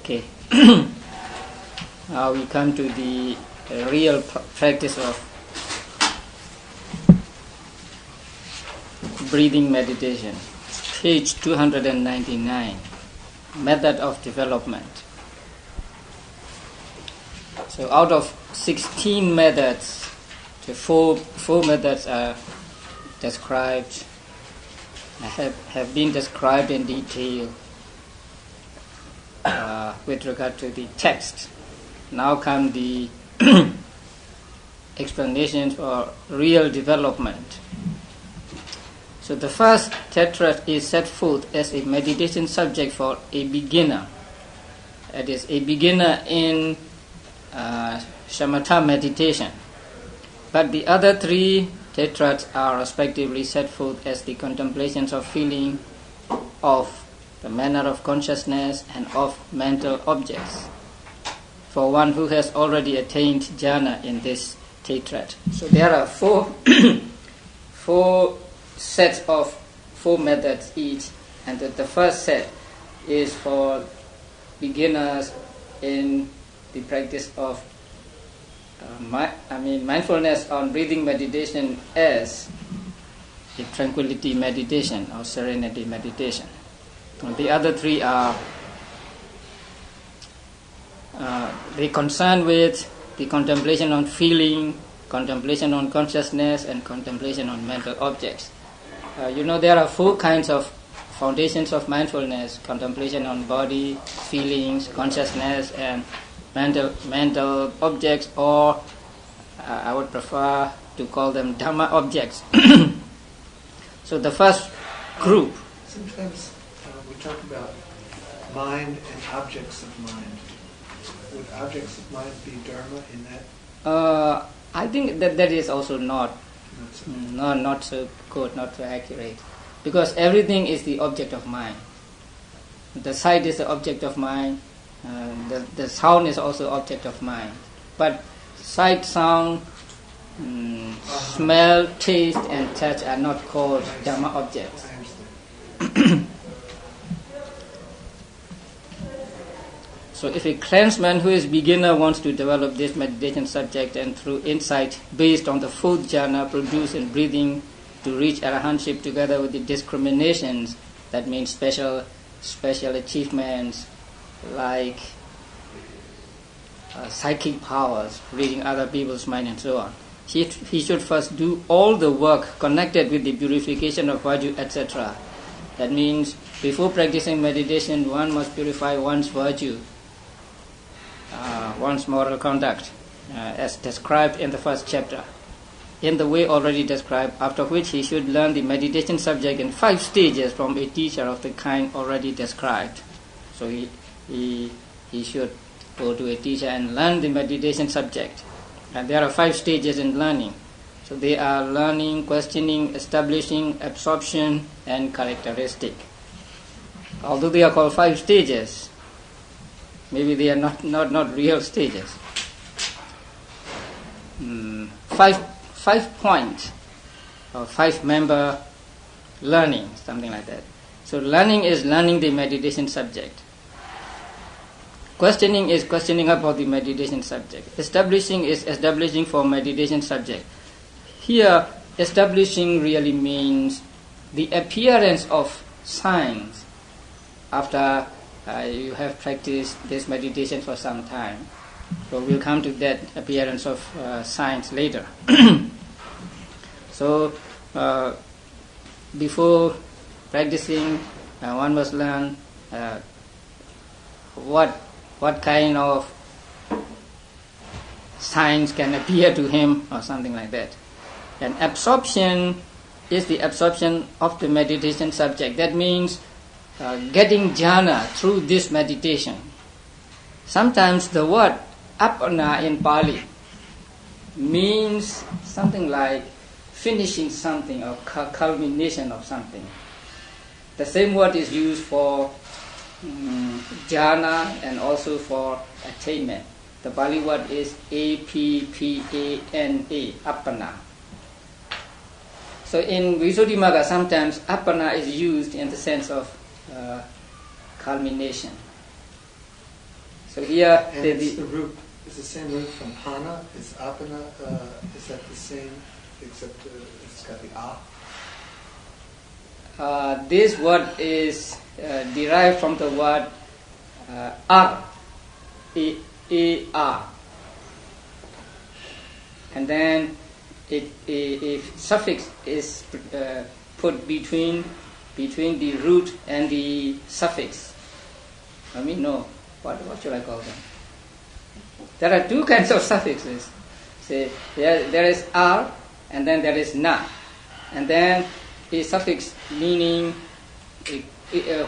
Okay. Now we come to the real practice of breathing meditation. Page 299, method of development. So out of 16 methods, the four methods are described, have been described in detail with regard to the text. Now come the explanations for real development. So the first tetrad is set forth as a meditation subject for a beginner. That is, a beginner in shamatha meditation. But the other three tetrads are respectively set forth as the contemplations of feeling, of the manner of consciousness, and of mental objects, for one who has already attained jhana in this tetrad. So there are four sets of 4 methods each, and the first set is for beginners in the practice of mindfulness on breathing meditation as a tranquility meditation or serenity meditation. And the other 3 are they concern with the contemplation on feeling, contemplation on consciousness, and contemplation on mental objects. There are 4 kinds of foundations of mindfulness: contemplation on body, feelings, consciousness, and mental objects, or I would prefer to call them Dhamma objects. So the first group. Sometimes we talk about mind and objects of mind. Would objects of mind be Dharma in that? I think that is also not so good, not so accurate, because everything is the object of mind. The sight is the object of mind. The sound is also object of mind. But sight, sound, smell, taste, and touch are not called Dhamma objects. So if a clansman who is beginner wants to develop this meditation subject and through insight based on the 4th jhana produced in breathing to reach arahantship together with the discriminations, that means special achievements like psychic powers, reading other people's mind and so on, he should first do all the work connected with the purification of virtue, etc. That means before practicing meditation, one must purify one's virtue, one's moral conduct, as described in the first chapter, in the way already described, after which he should learn the meditation subject in 5 stages from a teacher of the kind already described. So he should go to a teacher and learn the meditation subject. And there are 5 stages in learning. So they are learning, questioning, establishing, absorption, and characteristic. Although they are called 5 stages, maybe they are not real stages. 5 point or 5-member learning, something like that. So learning is learning the meditation subject. Questioning is questioning about the meditation subject. Establishing is establishing for meditation subject. Here, establishing really means the appearance of signs after you have practiced this meditation for some time. So we'll come to that appearance of signs later. So before practicing, one must learn what kind of signs can appear to him or something like that. And absorption is the absorption of the meditation subject. That means getting jhana through this meditation. Sometimes the word appana in Pali means something like finishing something or culmination of something. The same word is used for jhana and also for attainment. The Pali word is appana, appana. So in Visuddhimagga, sometimes appana is used in the sense of culmination. So here, And it's the root. It's the same root from pana. It's apana. Is that the same, except it's got the a? This word is derived from the word ar, a-r. And then a suffix is put between the root and the suffix. I mean, no, what should I call them? There are two kinds of suffixes. Say, there is ar, and then there is na. And then a suffix meaning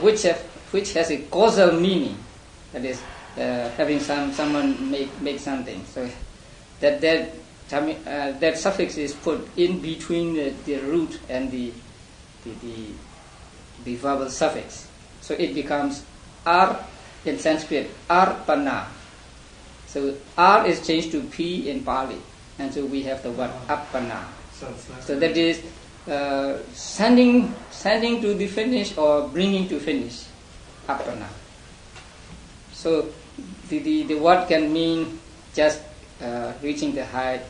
which has a causal meaning, that is having someone make something. So that suffix is put in between the root and the verbal suffix. So it becomes ar in Sanskrit, arpana. So r is changed to p in Pali, and so we have the word appana. So that is sending to the finish or bringing to finish, appana. So the word can mean just reaching the height,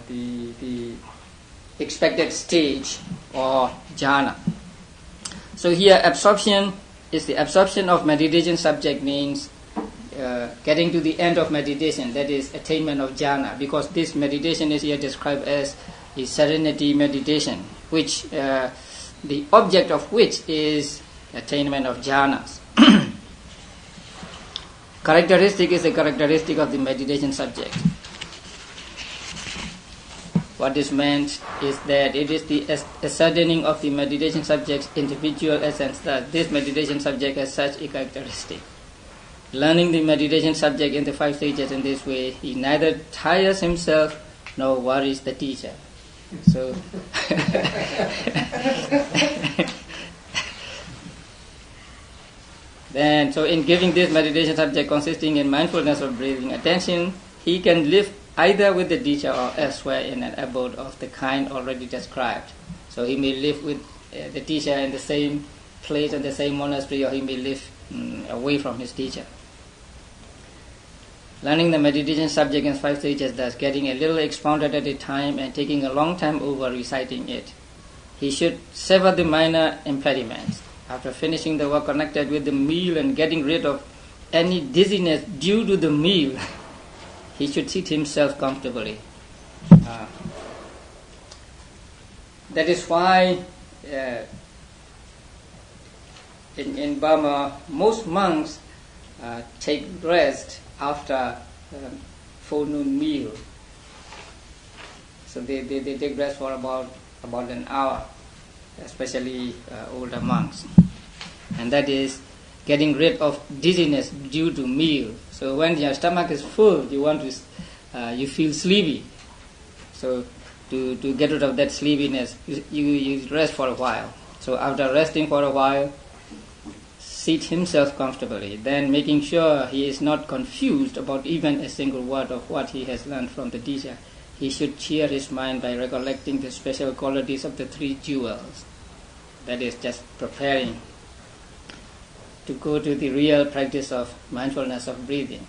the expected stage, or jhana. So here absorption is the absorption of meditation subject, means getting to the end of meditation, that is attainment of jhana, because this meditation is here described as a serenity meditation, which the object of which is attainment of jhanas. Characteristic is a characteristic of the meditation subject. What is meant is that it is the ascertaining of the meditation subject's individual essence, that this meditation subject has such a characteristic. Learning the meditation subject in the 5 stages in this way, he neither tires himself nor worries the teacher. So, so in giving this meditation subject consisting in mindfulness of breathing attention, he can live either with the teacher or elsewhere in an abode of the kind already described. So he may live with the teacher in the same place in the same monastery, or he may live away from his teacher. Learning the meditation subject in 5 stages, thus getting a little expounded at a time and taking a long time over reciting it. He should sever the minor impediments. After finishing the work connected with the meal and getting rid of any dizziness due to the meal, he should seat himself comfortably. That is why in Burma, most monks take rest after forenoon meal. So they take rest for about an hour, especially older monks. And that is getting rid of dizziness due to meal. So when your stomach is full, you feel sleepy. So to get rid of that sleepiness, you rest for a while. So after resting for a while, seat himself comfortably, then making sure he is not confused about even a single word of what he has learned from the teacher. He should cheer his mind by recollecting the special qualities of the 3 jewels. That is just preparing to go to the real practice of mindfulness of breathing.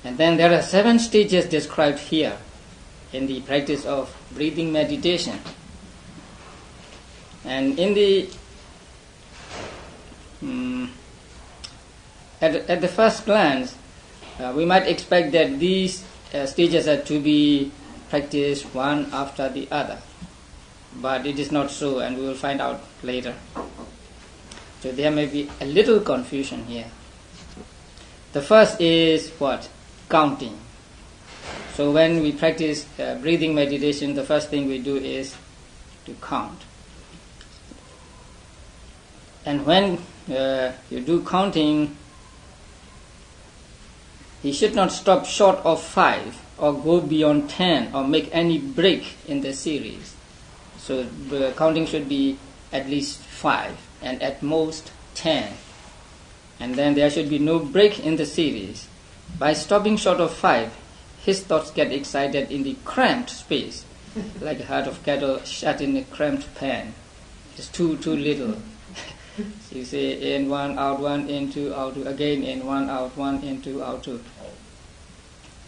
And then there are 7 stages described here in the practice of breathing meditation. And in the at the first glance, we might expect that these stages are to be practiced one after the other. But it is not so, and we will find out later. So there may be a little confusion here. The first is what? Counting. So when we practice breathing meditation, the first thing we do is to count. And when you do counting, he should not stop short of 5 or go beyond 10 or make any break in the series. So the counting should be at least 5 and at most 10. And then there should be no break in the series. By stopping short of 5, his thoughts get excited in the cramped space, like a herd of cattle shut in a cramped pen. It's too little. So you say in one, out one, in two, out two, again in one, out one, in two, out two.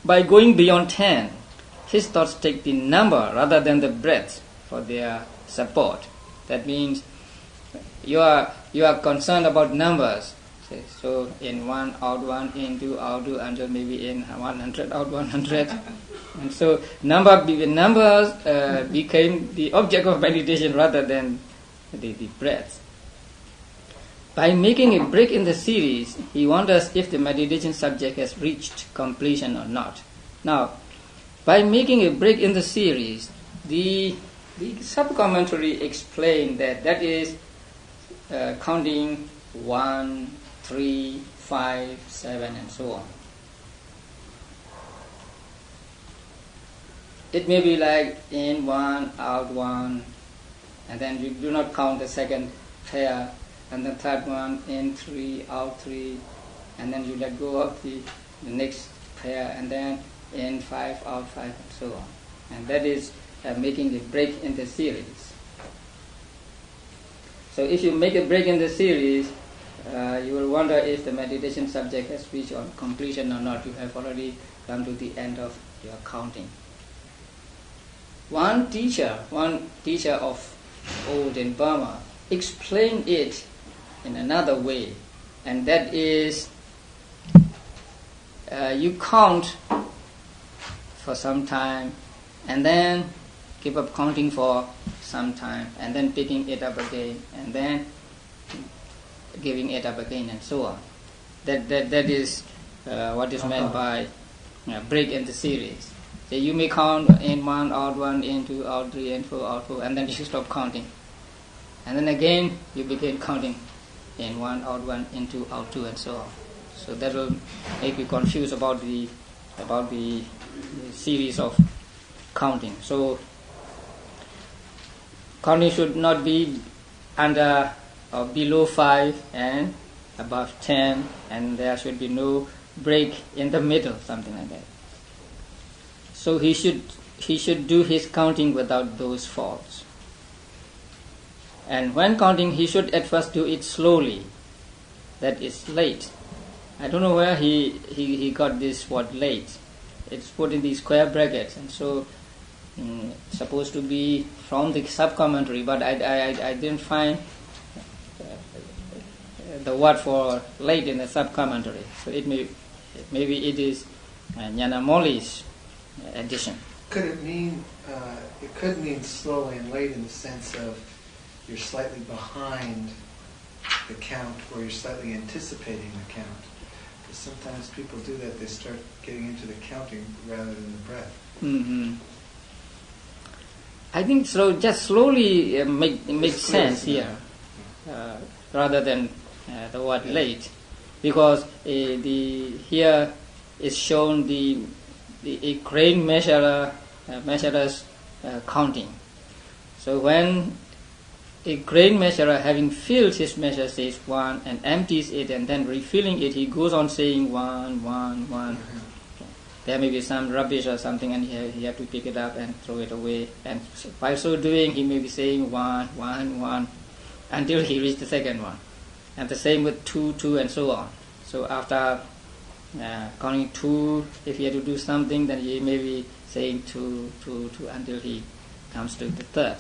By going beyond 10, his thoughts take the number rather than the breadth for their support. That means you are concerned about numbers. So in one, out one, in two, out two, until maybe in 100, out 100. And so numbers became the object of meditation rather than the breadth. By making a break in the series, he wonders if the meditation subject has reached completion or not. Now, by making a break in the series, the sub-commentary explained that is counting 1, 3, 5, 7, and so on. It may be like in one, out one, and then you do not count the second pair, and the third one, in 3, out 3, and then you let go of the next pair, and then in 5, out 5, and so on. And that is making a break in the series. So if you make a break in the series, you will wonder if the meditation subject has reached on completion or not. You have already come to the end of your counting. One teacher of old in Burma explained it in another way, and that is you count for some time and then keep up counting for some time and then picking it up again and then giving it up again and so on. That is what is meant by break in the series. So you may count in 1, out 1, in 2, out 3, in 4, out 4, and then you stop counting. And then again you begin counting in 1, out 1, in 2, out 2, and so on. So that will make you confused about the series of counting. So counting should not be under or below 5 and above 10, and there should be no break in the middle, something like that. So he should do his counting without those faults. And when counting, he should at first do it slowly. That is late. I don't know where he got this word late. It's put in the square brackets, and so it's supposed to be from the sub-commentary, but I didn't find the word for late in the sub-commentary. So maybe it is Nyanamoli's addition. Could it mean, it could mean slowly and late in the sense of you're slightly behind the count or you're slightly anticipating the count? Because sometimes people do that, they start getting into the counting rather than the breath. Mm-hmm. I think so. Just slowly makes sense here, rather than the word late, because here is shown a grain measurer's counting. So when a grain measurer, having filled his measure, says 1 and empties it and then refilling it, he goes on saying 1, 1, 1. There may be some rubbish or something, and he have to pick it up and throw it away. And by so doing, he may be saying 1, 1, 1, until he reaches the second one. And the same with 2, 2, and so on. So after counting 2, if he had to do something, then he may be saying 2, 2, 2, until he comes to the third.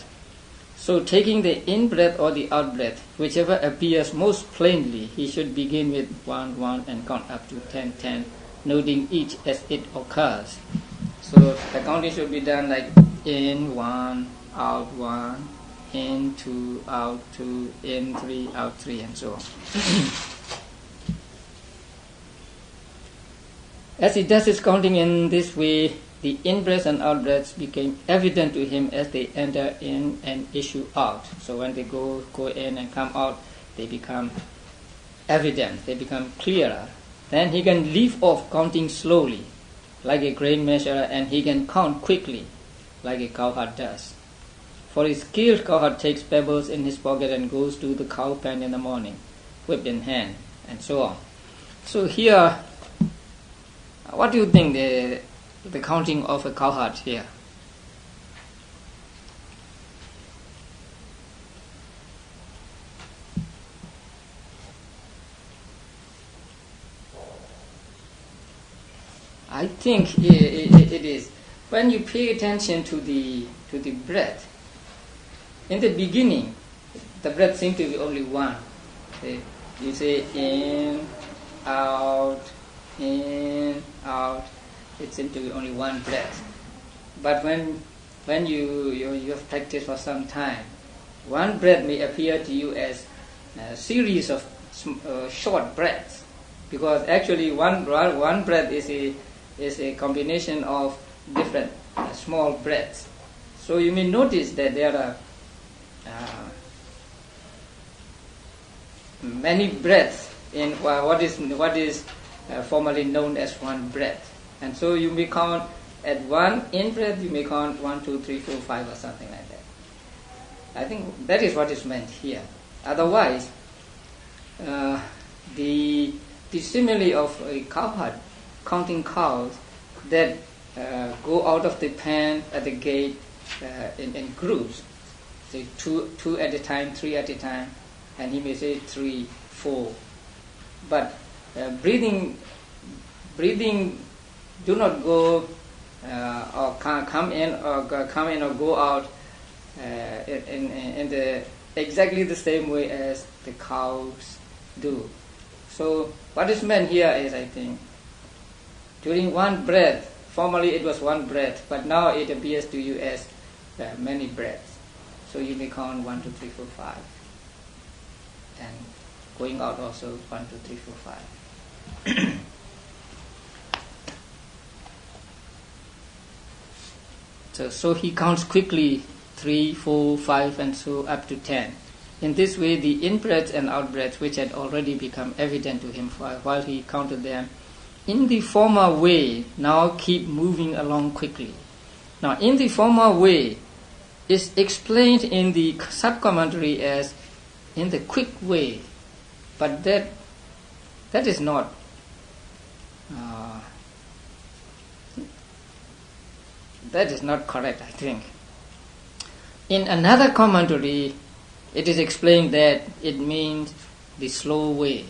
So taking the in-breath or the out-breath, whichever appears most plainly, he should begin with 1, 1, and count up to 10, 10, noting each as it occurs. So the counting should be done like in 1, out 1, in 2, out 2, in 3, out 3, and so on. As he does his counting in this way, the in-breaths and out-breaths became evident to him as they enter in and issue out. So when they go in and come out, they become evident, they become clearer. Then he can leave off counting slowly, like a grain measurer, and he can count quickly, like a cowherd does. For a skilled cowherd takes pebbles in his pocket and goes to the cow pen in the morning, whip in hand, and so on. So here, what do you think the counting of a cowherd here? I think it is. When you pay attention to the breath, in the beginning, the breath seems to be only one. You say in, out, in, out. It seems to be only one breath. But when you have practiced for some time, one breath may appear to you as a series of short breaths, because actually one breath is a combination of different small breaths. So you may notice that there are many breaths in what is formerly known as one breath. And so you may count at one in breath, you may count 1, 2, 3, 4, 5 or something like that. I think that is what is meant here. Otherwise, the simile of a cowherd counting cows that go out of the pen at the gate in groups, say two at a time, 3 at a time, and he may say 3, 4. But breathing do not go or come in or go out in the exactly the same way as the cows do. So what is meant here is, I think, during one breath, formerly it was one breath, but now it appears to you as many breaths. So you may count 1, 2, 3, 4, 5. And going out also 1, 2, 3, 4, 5. So he counts quickly 3, 4, 5 and so up to 10. In this way the in-breaths and out-breaths, which had already become evident to him while he counted them, in the former way now keep moving along quickly. Now in the former way is explained in the sub-commentary as in the quick way, but that is not correct, I think. In another commentary, it is explained that it means the slow way.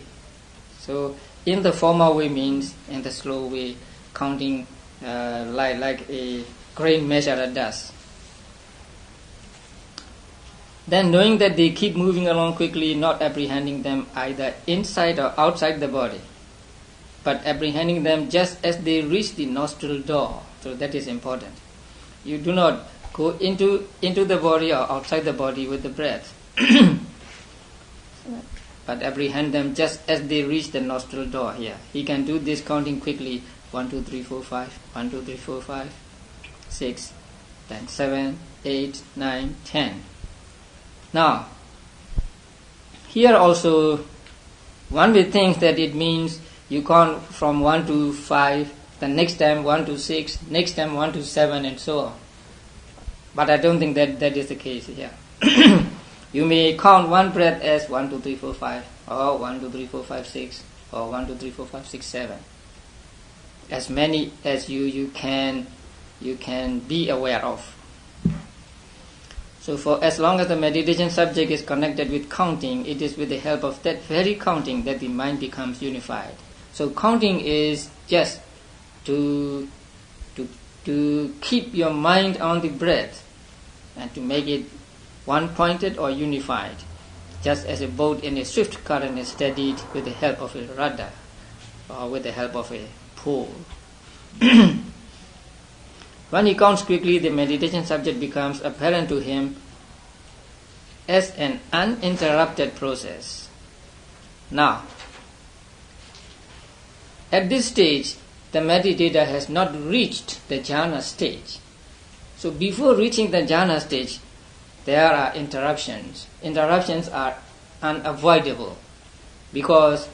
So, in the former way means in the slow way, counting like a grain measurer does. Then, knowing that they keep moving along quickly, not apprehending them either inside or outside the body, but apprehending them just as they reach the nostril door. So that is important. You do not go into the body or outside the body with the breath, but apprehend them just as they reach the nostril door here. He can do this counting quickly: 1, 2, 3, 4, 5, 1, 2, 3, 4, 5, 6, then 7, 8, 9, 10. Now, here also one will think that it means you count from 1 to 5, the next time 1 to 6, next time 1 to 7 and so on. But I don't think that is the case here. You may count one breath as 1, 2, 3, 4, 5, or 1, 2, 3, 4, 5, 6, or 1, 2, 3, 4, 5, 6, 7. As many as you can be aware of. So for as long as the meditation subject is connected with counting, it is with the help of that very counting that the mind becomes unified. So counting is just to keep your mind on the breath and to make it one-pointed or unified, just as a boat in a swift current is steadied with the help of a rudder or with the help of a pole. When he counts quickly, the meditation subject becomes apparent to him as an uninterrupted process. Now, at this stage, the meditator has not reached the jhana stage. So before reaching the jhana stage, there are interruptions. Interruptions are unavoidable because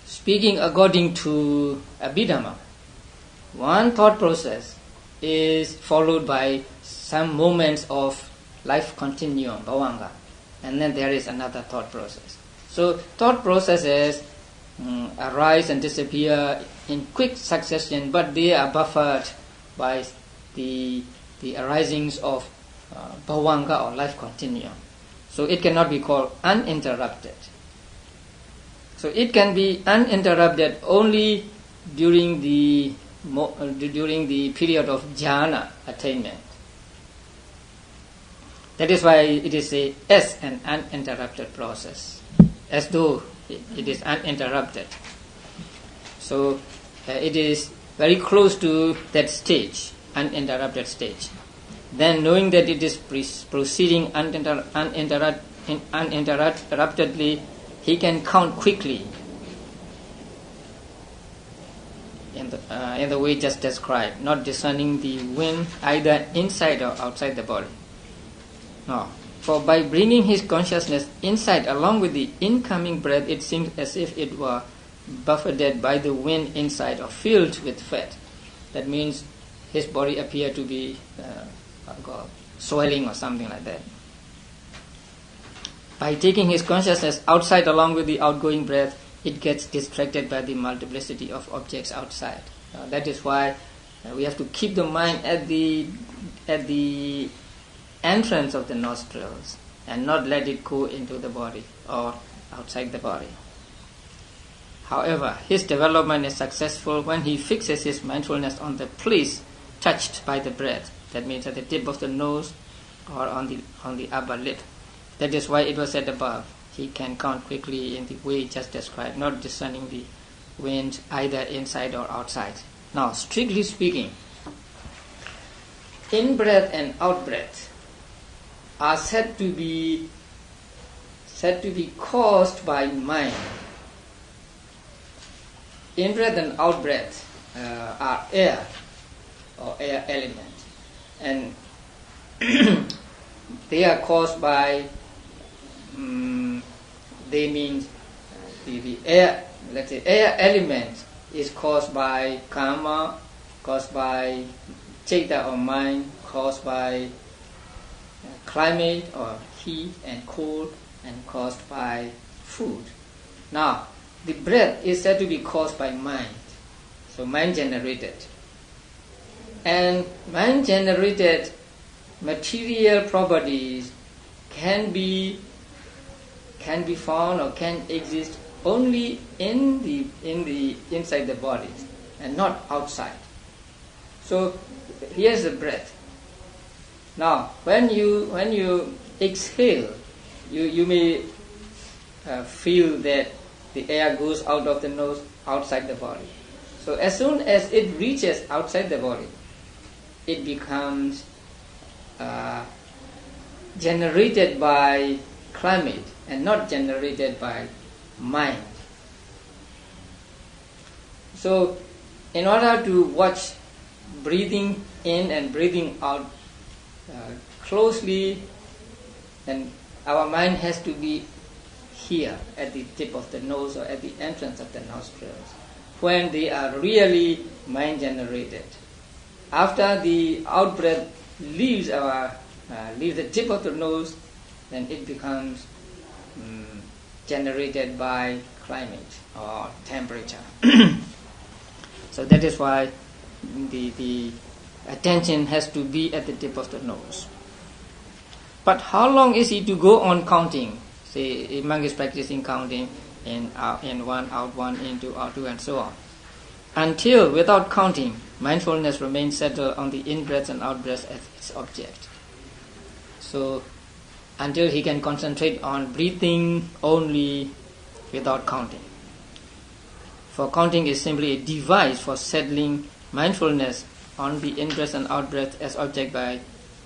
speaking according to Abhidhamma, one thought process is followed by some moments of life continuum, bhavanga, and then there is another thought process. So thought processes arise and disappear in quick succession, but they are buffered by the arisings of bhavanga or life continuum. So it cannot be called uninterrupted. So it can be uninterrupted only during the period of jhana attainment. That is why it is as an uninterrupted process, as though it is uninterrupted. So it is very close to that stage, uninterrupted stage. Then knowing that it is proceeding uninterruptedly, he can count quickly in the way just described, not discerning the wind either inside or outside the body. No. For by bringing his consciousness inside along with the incoming breath, it seems as if it were buffeted by the wind inside or filled with fat. That means his body appeared to be swelling or something like that. By taking his consciousness outside along with the outgoing breath, it gets distracted by the multiplicity of objects outside. That is why we have to keep the mind at the entrance of the nostrils and not let it go into the body or outside the body. However, his development is successful when he fixes his mindfulness on the place touched by the breath. That means at the tip of the nose or on the upper lip. That is why it was said above, he can count quickly in the way just described, not discerning the wind either inside or outside. Now, strictly speaking, in-breath and out-breath are said to be caused by mind. In-breath and out-breath are air or air element, and they are caused by they mean the air. Let's say air element is caused by karma, caused by citta or mind, caused by climate or heat and cold, and caused by food. Now, the breath is said to be caused by mind, so mind generated. And mind generated material properties can be found or can exist only in the inside the body and not outside. So here's the breath. Now when you exhale, you may feel that the air goes out of the nose outside the body. So as soon as it reaches outside the body, it becomes generated by climate and not generated by mind. So in order to watch breathing in and breathing out closely, then our mind has to be here at the tip of the nose or at the entrance of the nostrils when they are really mind generated. After the out breath leaves the tip of the nose, then it becomes generated by climate or temperature. So that is why the attention has to be at the tip of the nose. But how long is he to go on counting? Say a monk is practicing counting in one, out one, in two, out two, and so on. Until, without counting, mindfulness remains settled on the in-breath and out-breath as its object. So, until he can concentrate on breathing only without counting. For counting is simply a device for settling mindfulness on the in-breath and out-breath as object by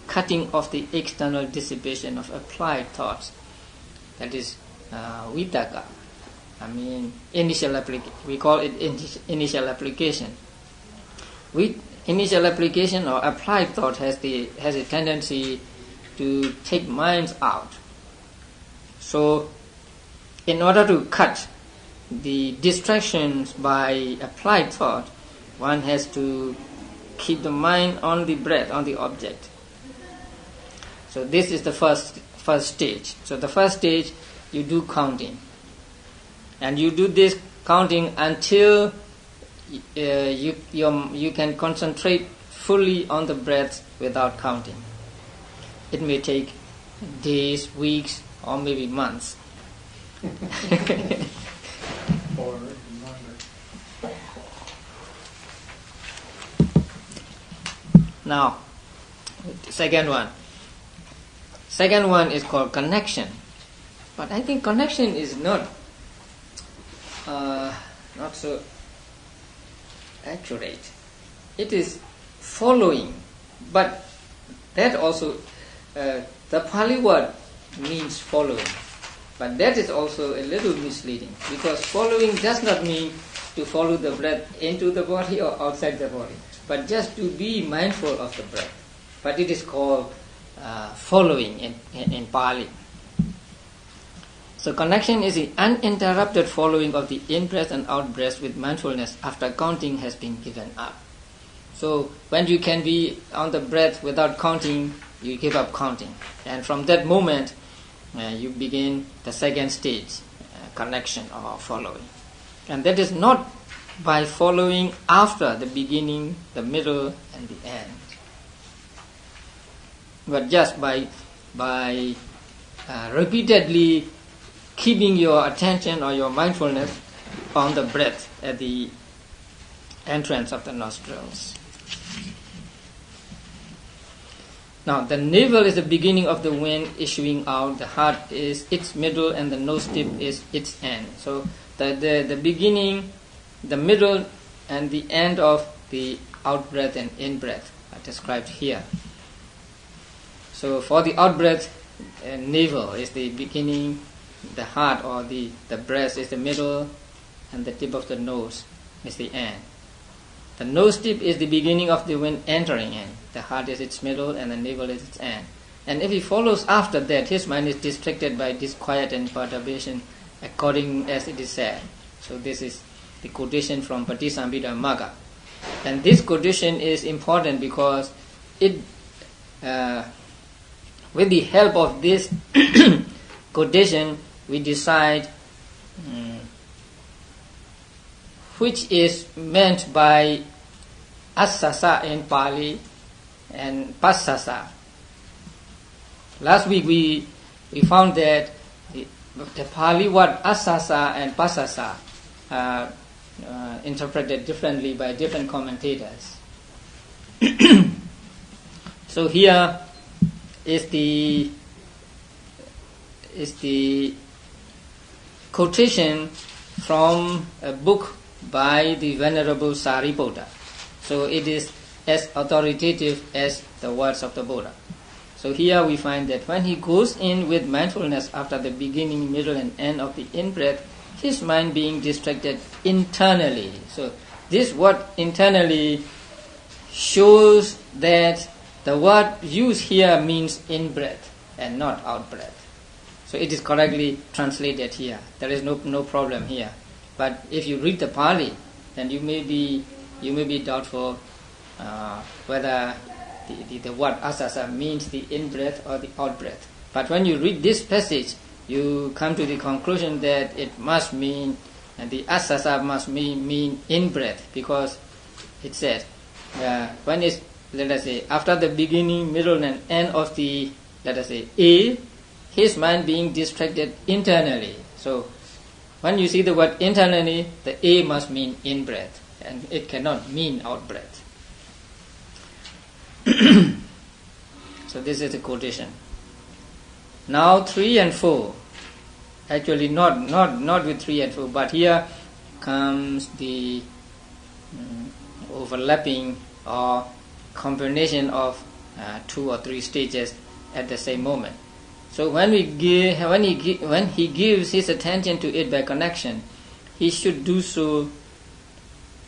cutting off the external dissipation of applied thoughts. That is Vitakka. Initial application. We call it initial application. With initial application or applied thought has a tendency to take minds out. So, in order to cut the distractions by applied thought, one has to keep the mind on the breath, on the object. So this is the first stage. So the first stage, you do counting. And you do this counting until you can concentrate fully on the breath without counting. It may take days, weeks, or maybe months. Or longer. Now, the second one. Second one is called connection. But I think connection is not so accurate. It is following, but that also the Pali word means following, but that is also a little misleading, because following does not mean to follow the breath into the body or outside the body, but just to be mindful of the breath. But it is called following in Pali. So connection is the uninterrupted following of the in-breath and out-breath with mindfulness after counting has been given up. So when you can be on the breath without counting, you give up counting. And from that moment, you begin the second stage, connection or following. And that is not by following after the beginning, the middle, and the end, but just by repeatedly keeping your attention or your mindfulness on the breath at the entrance of the nostrils. Now, the navel is the beginning of the wind issuing out, the heart is its middle, and the nose tip is its end. So the beginning, the middle, and the end of the out-breath and in-breath are described here. So for the out-breath, navel is the beginning, the heart or the breast is the middle, and the tip of the nose is the end. The nose tip is the beginning of the wind entering in. The heart is its middle and the navel is its end. And if he follows after that, his mind is distracted by disquiet and perturbation according as it is said. So this is the quotation from Visuddhimagga. And this quotation is important because it, with the help of this quotation, we decide which is meant by asasa in Pali and passasa. Last week we found that the Pali word asasa and passasa are interpreted differently by different commentators. So here is the quotation from a book by the Venerable Sariputta. So it is as authoritative as the words of the Buddha. So here we find that when he goes in with mindfulness after the beginning, middle, and end of the in-breath, his mind being distracted internally. So this word internally shows that the word used here means in-breath and not out-breath. So it is correctly translated here. There is no problem here. But if you read the Pali, then you may be doubtful whether the word asasa means the in-breath or the out-breath. But when you read this passage, you come to the conclusion that it must mean, and the asasa must mean in-breath, because it says, when it's, let us say, after the beginning, middle, and end of the, let us say, A, his mind being distracted internally. So when you see the word internally, the A must mean in-breath, and it cannot mean out-breath. So this is the quotation. Now 3 and 4, actually not with 3 and 4, but here comes the overlapping or combination of 2 or 3 stages at the same moment. So when he gives his attention to it by connection, he should do so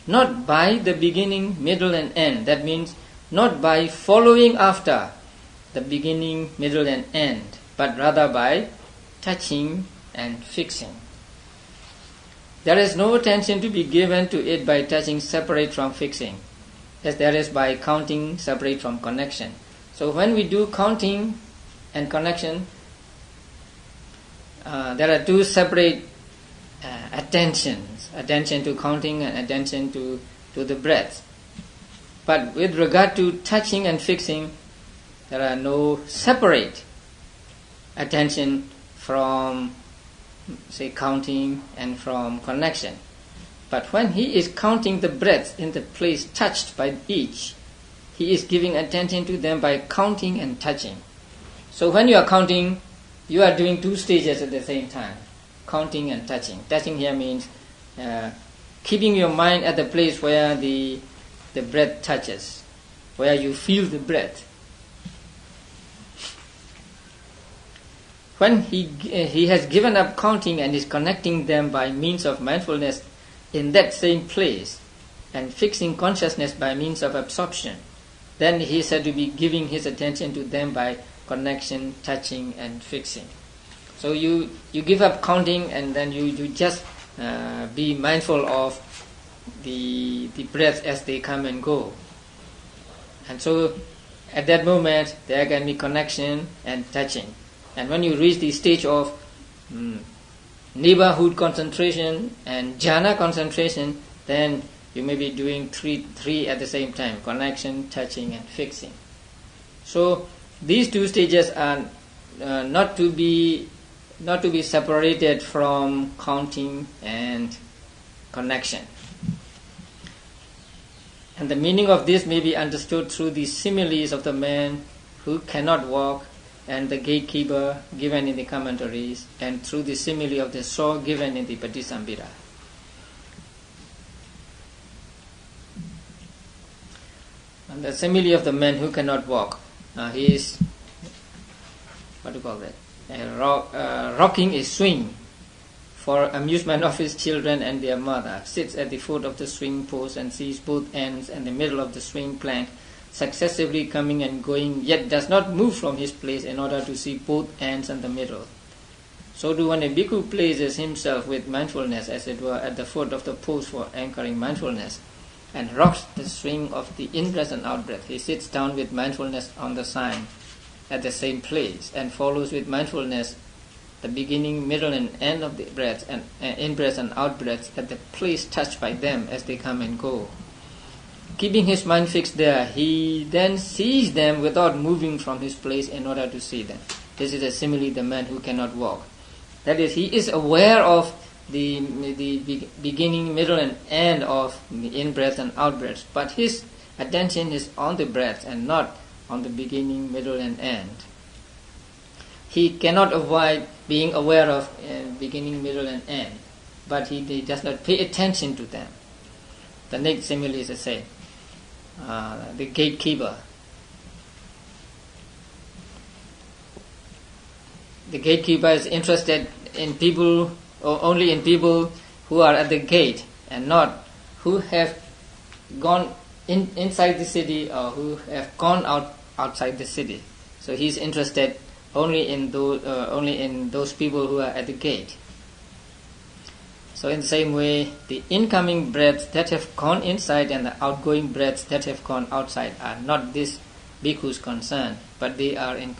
not by the beginning, middle, and end. That means not by following after the beginning, middle, and end, but rather by touching and fixing. There is no attention to be given to it by touching separate from fixing, as there is by counting separate from connection. So when we do counting and connection, there are 2 separate attentions, attention to counting and attention to the breath. But with regard to touching and fixing, there are no separate attention from, say, counting and from connection. But when he is counting the breath in the place touched by each, he is giving attention to them by counting and touching. So when you are counting, you are doing two stages at the same time, counting and touching. Touching here means keeping your mind at the place where the breath touches, where you feel the breath. When he has given up counting and is connecting them by means of mindfulness in that same place and fixing consciousness by means of absorption, then he is said to be giving his attention to them by connection, touching and fixing. So you give up counting and then you just be mindful of the breath as they come and go. And so at that moment there can be connection and touching. And when you reach the stage of neighborhood concentration and jhana concentration, then you may be doing three at the same time, connection, touching and fixing. So these two stages are not to be separated from counting and connection. And the meaning of this may be understood through the similes of the man who cannot walk and the gatekeeper given in the commentaries, and through the simile of the saw given in the Patisambhida. And the simile of the man who cannot walk, he is, what do you call that? Rocking a swing for amusement of his children and their mother, sits at the foot of the swing post and sees both ends and the middle of the swing plank successively coming and going, yet does not move from his place in order to see both ends and the middle. So do when a bhikkhu places himself with mindfulness, as it were, at the foot of the post for anchoring mindfulness, and rocks the swing of the in-breath and out-breath. He sits down with mindfulness on the sign at the same place, and follows with mindfulness the beginning, middle and end of the breath and in-breath and out-breath at the place touched by them as they come and go. Keeping his mind fixed there, he then sees them without moving from his place in order to see them. This is a simile the man who cannot walk. That is, he is aware of the beginning, middle and end of the in-breath and out-breath, but his attention is on the breath and not on the beginning, middle and end. He cannot avoid being aware of beginning, middle and end, but he does not pay attention to them. The next simile is the same. The gatekeeper. The gatekeeper is interested in people, or only in people who are at the gate, and not who have gone inside the city or who have gone outside the city. So he is interested only in those people who are at the gate. So in the same way, the incoming breaths that have gone inside and the outgoing breaths that have gone outside are not this bhikkhu's concern, but they are his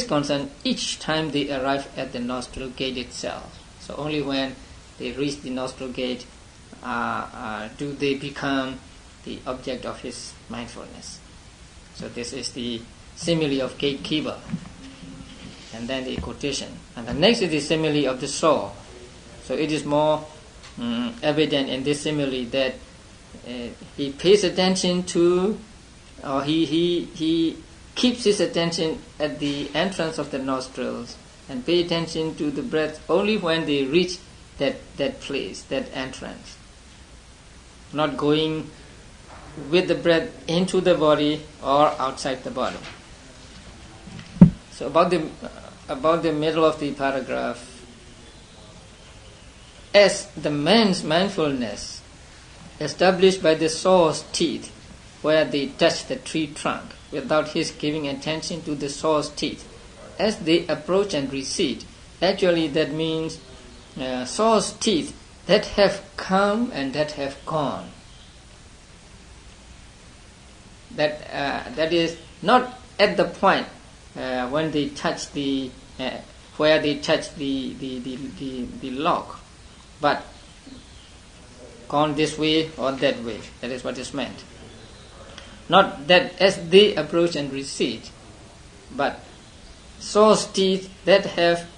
concern each time they arrive at the nostril gate itself. So only when they reach the nostril gate do they become the object of his mindfulness. So this is the simile of gatekeeper. And then the quotation. And the next is the simile of the saw. So it is more evident in this simile that he pays attention to, or he keeps his attention at the entrance of the nostrils and pay attention to the breath only when they reach that place, that entrance. Not going with the breath into the body or outside the body. So about the middle of the paragraph, as the man's mindfulness established by the saw's teeth, where they touch the tree trunk, without his giving attention to the saw's teeth, as they approach and recede, actually that means saw's teeth that have come and that have gone. That is not at the point when they touch where they touch the lock, but gone this way or that way. That is what is meant. Not that as they approach and recede, but saw's teeth that have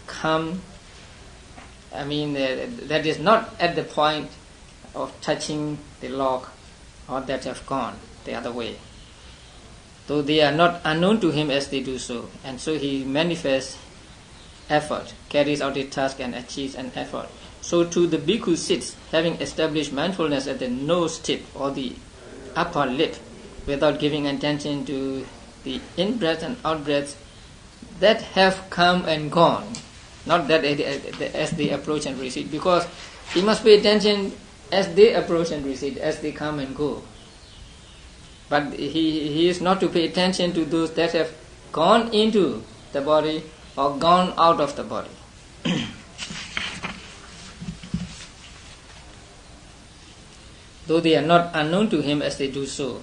come. I mean, that is not at the point of touching the lock or that have gone the other way, though they are not unknown to him as they do so, and so he manifests effort, carries out a task and achieves an effort. So too the bhikkhu sits, having established mindfulness at the nose tip or the upper lip, without giving attention to the in-breath and out-breaths that have come and gone, not that as they approach and recede, because he must pay attention as they approach and recede, as they come and go. But he is not to pay attention to those that have gone into the body or gone out of the body. Though they are not unknown to him as they do so.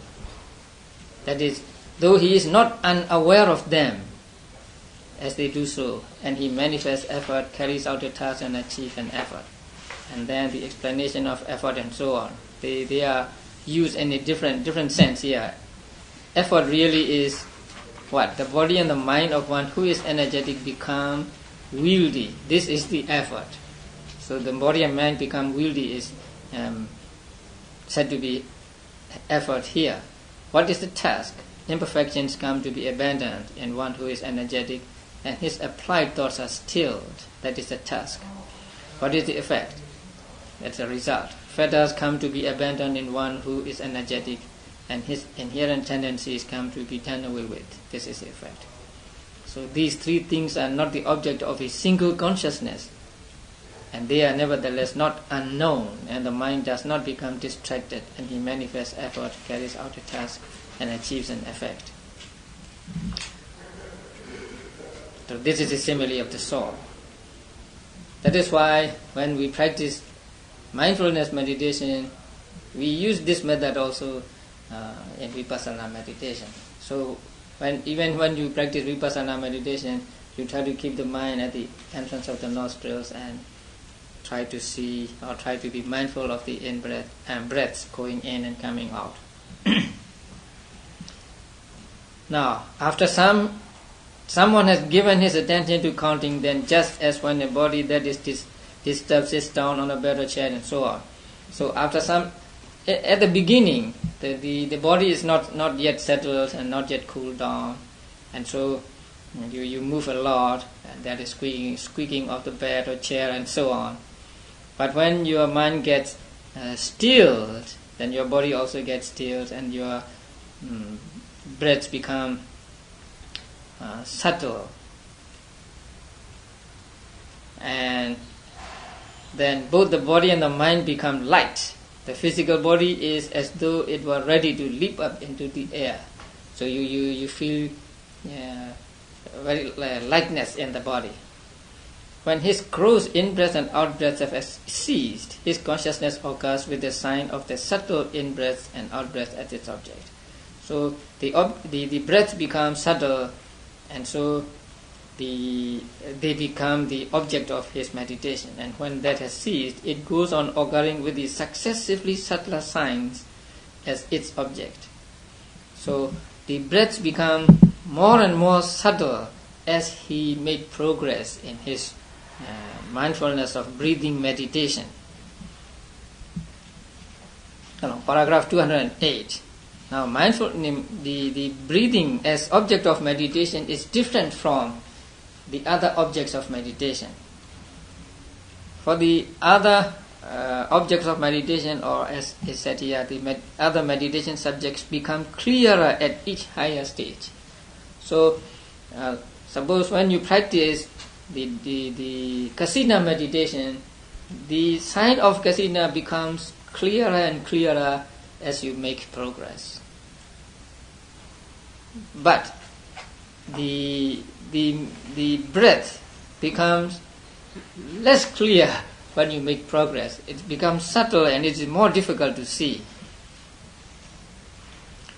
That is, though he is not unaware of them as they do so, and he manifests effort, carries out a task and achieves an effort. And then the explanation of effort and so on. They are used in a different sense here. Effort really is what? The body and the mind of one who is energetic become wieldy. This is the effort. So the body and mind become wieldy is said to be effort here. What is the task? Imperfections come to be abandoned in one who is energetic, and his applied thoughts are stilled. That is the task. What is the effect? That's the result. Fetters come to be abandoned in one who is energetic, and his inherent tendencies come to be done away with. This is the effect. So these three things are not the object of a single consciousness, and they are nevertheless not unknown, and the mind does not become distracted, and he manifests effort, carries out a task, and achieves an effect. So this is a simile of the soul. That is why when we practice mindfulness meditation, we use this method also in vipassana meditation. So even when you practice vipassana meditation, you try to keep the mind at the entrance of the nostrils and try to see or try to be mindful of the in-breath and breaths going in and coming out. Now, after someone has given his attention to counting, then just as when a body that is disturbed sits down on a bed or chair and so on. So after at the beginning, the body is not yet settled and not yet cooled down, and so you move a lot, and that is squeaking of the bed or chair and so on. But when your mind gets stilled, then your body also gets stilled, and your breaths become subtle, and then both the body and the mind become light. The physical body is as though it were ready to leap up into the air. So you feel very lightness in the body. When his gross in-breath and out-breaths have ceased, his consciousness occurs with the sign of the subtle in-breath and out-breath as its object. So the breaths become subtle, and so they become the object of his meditation. And when that has ceased, it goes on occurring with the successively subtler signs as its object. So the breaths become more and more subtle as he made progress in his mindfulness of breathing meditation. Paragraph 208. Now, the breathing as object of meditation is different from the other objects of meditation. For the other objects of meditation, or as is said here, the other meditation subjects become clearer at each higher stage. So, suppose when you practice the kasina meditation, the sign of kasina becomes clearer and clearer as you make progress. But the breath becomes less clear when you make progress. It becomes subtle and it is more difficult to see.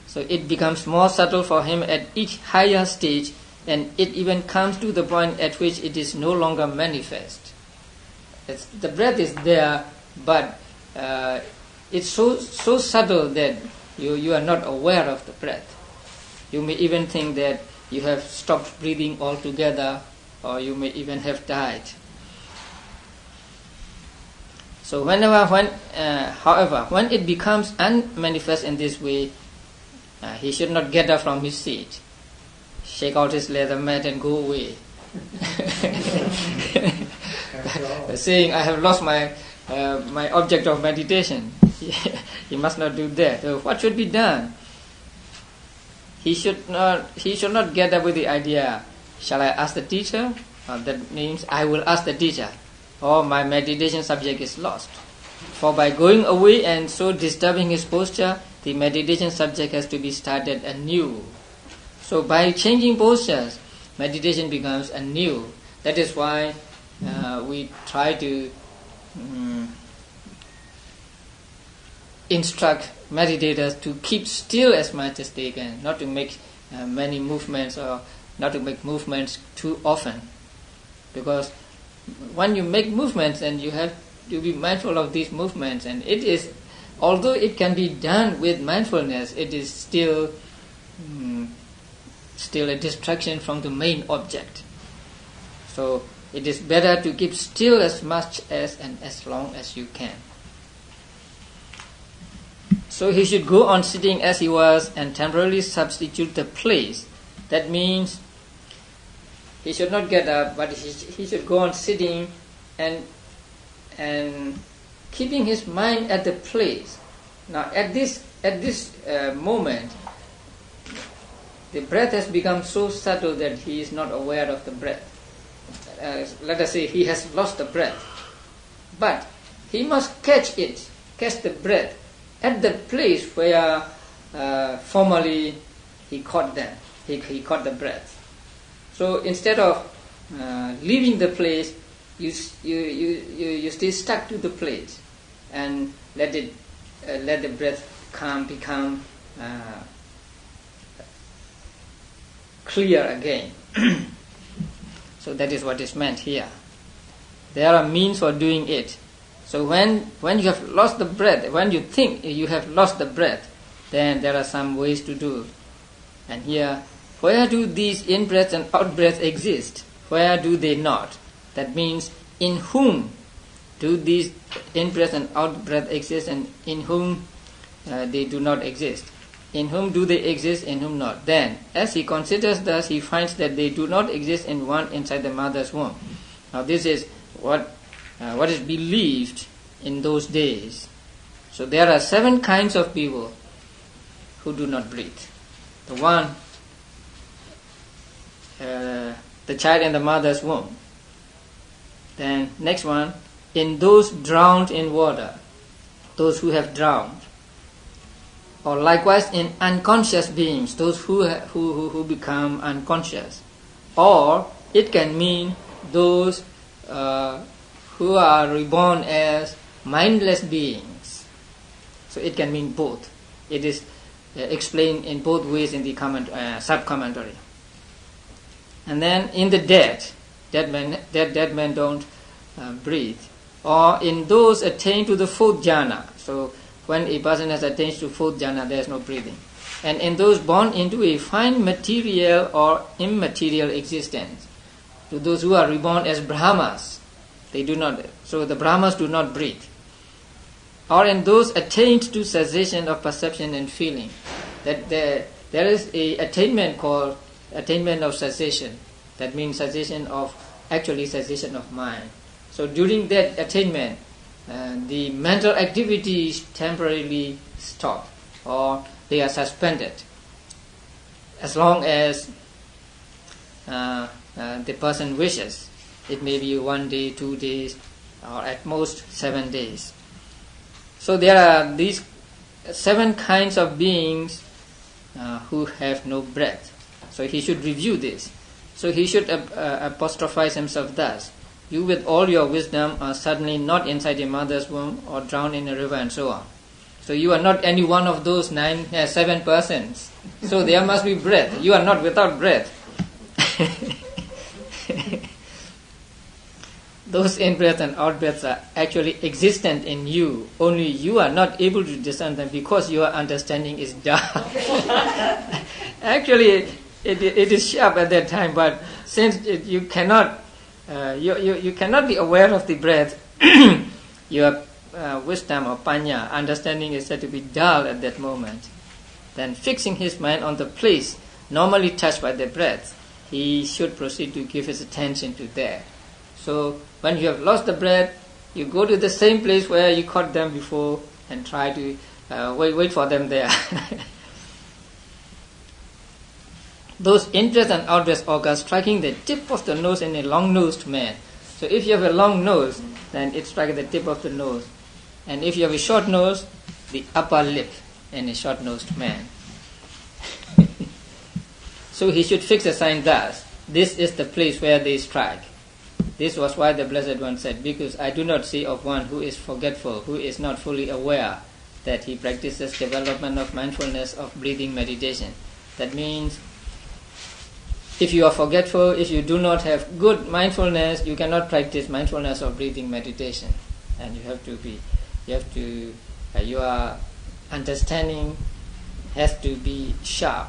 So it becomes more subtle for him at each higher stage, and it even comes to the point at which it is no longer manifest. The breath is there, but it's so subtle that you are not aware of the breath. You may even think that you have stopped breathing altogether, or you may even have died. So however, when it becomes unmanifest in this way, he should not get up from his seat, shake out his leather mat and go away. Saying, I have lost my object of meditation. He must not do that. So what should be done? He should not get up with the idea, shall I ask the teacher? That means I will ask the teacher. Or my meditation subject is lost. For by going away and so disturbing his posture, the meditation subject has to be started anew. So by changing postures, meditation becomes anew. That is why we try to instruct meditators to keep still as much as they can, not to make many movements or not to make movements too often. Because when you make movements, and you have to be mindful of these movements, and it is, although it can be done with mindfulness, it is still a distraction from the main object. So it is better to keep still as much as and as long as you can. So he should go on sitting as he was and temporarily substitute the place. That means he should not get up, but he should go on sitting and keeping his mind at the place. Now at this moment, the breath has become so subtle that he is not aware of the breath. Let us say he has lost the breath, but he must catch the breath at the place where formerly he caught them. He caught the breath. So instead of leaving the place, you stay stuck to the place and let the breath become clear again. So that is what is meant here. There are means for doing it. So when you have lost the breath, when you think you have lost the breath, then there are some ways to do. And here, where do these in-breaths and out-breaths exist? Where do they not? That means, in whom do these in-breath and out-breath exist, and in whom they do not exist? In whom do they exist, in whom not? Then, as he considers thus, he finds that they do not exist in one inside the mother's womb. Now this is what is believed in those days. So there are 7 kinds of people who do not breathe. The one, the child in the mother's womb. Then next one, in those drowned in water, those who have drowned. Or likewise in unconscious beings, those who become unconscious. Or it can mean those who are reborn as mindless beings. So it can mean both. It is explained in both ways in the sub-commentary. And then in the dead men don't breathe. Or in those attained to the 4th jhana. So when a person has attained to 4th jhana, there is no breathing. And in those born into a fine material or immaterial existence, to those who are reborn as Brahmas, they do not. So the Brahmas do not breathe. Or in those attained to cessation of perception and feeling, that there is a attainment called attainment of cessation. That means cessation of mind. So during that attainment, the mental activities temporarily stop or they are suspended as long as the person wishes. It may be 1 day, 2 days, or at most 7 days. So there are these 7 kinds of beings who have no breath. So he should review this. So he should apostrophize himself thus: you with all your wisdom are suddenly not inside your mother's womb or drowned in a river and so on. So you are not any one of those 7 persons. So there must be breath. You are not without breath. Those in-breaths and out-breaths are actually existent in you. Only you are not able to discern them because your understanding is dark. Actually, it is sharp at that time, but since you cannot you cannot be aware of the breath, your wisdom or panya, understanding is said to be dull at that moment, then fixing his mind on the place normally touched by the breath, he should proceed to give his attention to there. So when you have lost the breath, you go to the same place where you caught them before and try to wait for them there. Those ingress and outgress organs striking the tip of the nose in a long-nosed man. So if you have a long nose, then it strikes the tip of the nose. And if you have a short nose, the upper lip in a short-nosed man. So he should fix the sign thus. This is the place where they strike. This was why the Blessed One said, because I do not see of one who is forgetful, who is not fully aware that he practices development of mindfulness of breathing meditation. That means if you are forgetful, if you do not have good mindfulness, you cannot practice mindfulness of breathing meditation. And your understanding has to be sharp.